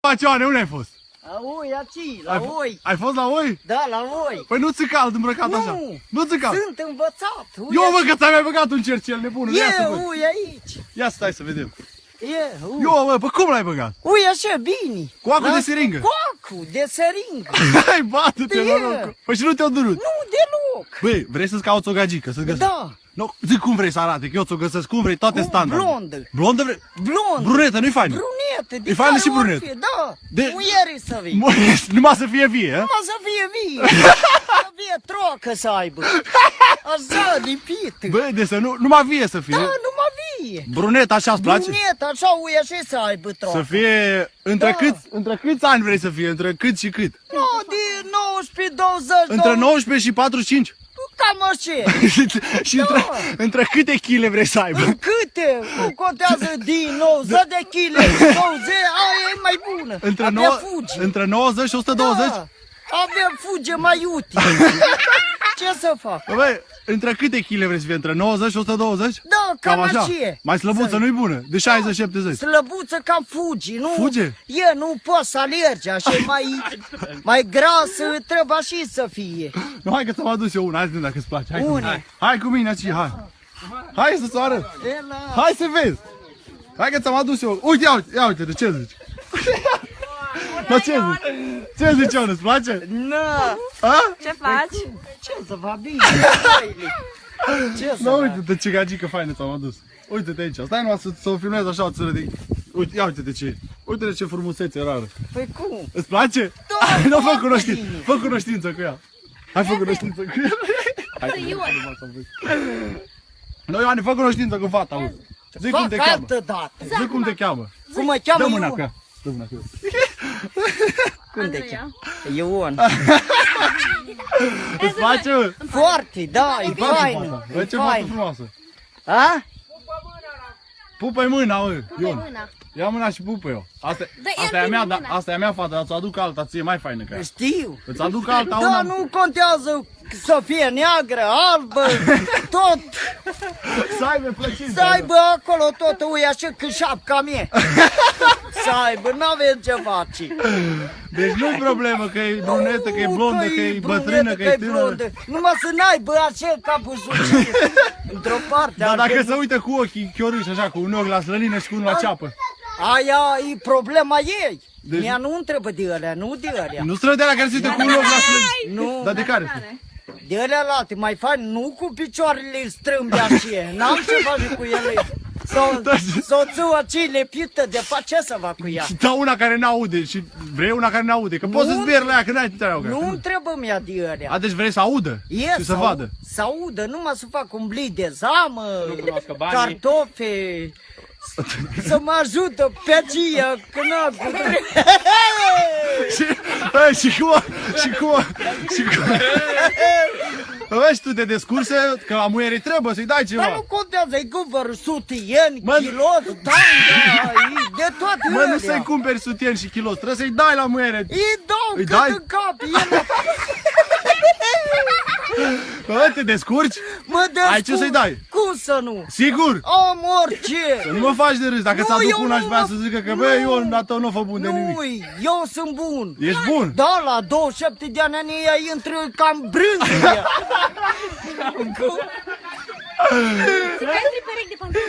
Faci, Ioane, unde ai fost? La oi, aici, la oi. Ai fost la oi? Da, la oi. Păi nu ți cald îmbrăcat așa. Nu ți cald. Sunt învățat. Eu văd că ți-ai mai băgat un cercel nebunul. Ia să văd. Ui aici. Ia stai să vedem. Ui. Eu, bă, pe cum l-ai băgat? Ui așa, bine. Cu acu de seringă. Cu acu de seringă. Hai, bate-te, noroc. Păi și nu te-au durut? Nu, deloc. Băi, vrei să-ți cauți o gagică, să-ți găsești? Da. Nu, zic cum vrei să arate, că eu ți-o găsesc, cum vrei, toate standardele. Blondă. Blondă vrei? Blondă. Brunetă, nu-i faină? Brunetă. E faină și brunetă. Da. De- Muiere să vii. Numai să fie vie, hă? Numai să fie vie. Să fie trocă să aibă. Așa, lipită. Băi, de să nu, numai vie să fie. Da, numai vie. Brunet, așa îți place? Brunetă, așa, ui așa să aibă trocă. Să fie, între câți ani vrei să fie, între cât și cât? Nu, de 19, 20, Între 19 și 45? cam așa. Și între câte chile vrei să aibă? Câte? Nu contează din 90 de kg, 20, aia e mai bună. Între 90 și 120? Da, avem fuge mai iute. Ce să fac? Băi, între câte chile vrei să fie? Între 90 și 120? Da, cam așa. Mai slăbuță nu-i bună? De 60-70? Slăbuță cam fugi, nu? Fuge? E, nu poți să alergi, așa e mai grasă, trebuie și să fie. Nu, hai că ți-am adus eu una, hai să vedem dacă îți place. Hai, Une. Hai cu mine aici, hai. Hai să-ți arăt. Hai să vezi. Hai că ți-am adus eu. Uite, ia uite, de ce zici? Mă, ce zici? Ce zici, Ioana, îți place? Na. A? Ce faci? Ce să va bine? Ce să Nu, va? uite-te ce gagică faină ți-am adus. Uite-te aici. Stai numai să o filmez așa o țără de... Uite, ia uite-te ce e. Uite-te ce frumusețe rară. Păi cum? Îți place? Da, Nu, fă foarte cunoștință. bine. Fă cunoștință cu ea. Hai, fă cunoștință cu ea. Hai, nu, Ioane, fă cunoștință cu fata, auzi. Zic cum te Fac cheamă. altă dată. Zic cum te cheamă. Cum mă cheamă Dă mâna Ion? cu ea. Dă mâna cu ea. Cum te cheamă? Ion. Îți place, mă? Foarte, da, e faină. Bă, E ce fată faină. frumoasă. A? Pupă-i mâna, mă, Ion. Mâna. Ia mâna și pupă eu. Asta ia e a mea, mâna. dar asta e a mea fată, dar ți-o aduc alta, ție mai faină ca ea. Știu. Îți aduc alta, Da, una. nu contează să fie neagră, albă, tot. Să aibă plăcință. Să aibă acolo tot, ui, așa că șapca mie. Să aibă, n-avem ce face. Deci nu-i problemă că e brunetă, că e blondă, că e bătrână, că e tânără. blondă. Numai să n-aibă așa capul sucit. Într-o parte. Dar dacă altfel se uită cu ochii chiorâși așa, cu un ochi la slănină și cu unul la ceapă. Aia e problema ei. Deci- Mea nu întrebă de alea, nu de alea. Nu stră de la care se uită cu un ochi la slănină. Nu, Dar de care? de alea late, mai faci, nu cu picioarele strâmbe așa. N-am ce face cu ele. Soțul acele pită de fapt, ce să fac cu ea? Și da una care n-aude și vrei una care n-aude, că poți să-ți bieri la ea, că n-ai treabă. Nu întrebă mea de alea. A, deci vrei să audă și să vadă. Să audă, numai să fac un blid de zamă, banii. cartofe, să mă ajută pe aceea, că n-am cu Și cum... Bă, și tu te descurse că la muierii trebuie să-i dai Dar ceva. nu contează, e guvăr, sutieni, Mă- kilos, tanga, e de toate Mă, nu să-i alea. cumperi sutien și kilos, trebuie să-i dai la muiere. Îi dau Îi cât dai? în cap, ele Bă, te descurci? mă descurc. Ai ce să-i dai? Cum să nu? Sigur? Am orice. Nu mă faci de râs, dacă Nu, ți-aduc eu una nu și vrea mă- să zică că nu. bă, Ion, dar tău nu fă bun de nimic. Nu, eu sunt bun. Ești bun? Da, la 27 de ani ea intră cam brânză. Să vezi perechi de pantaloni.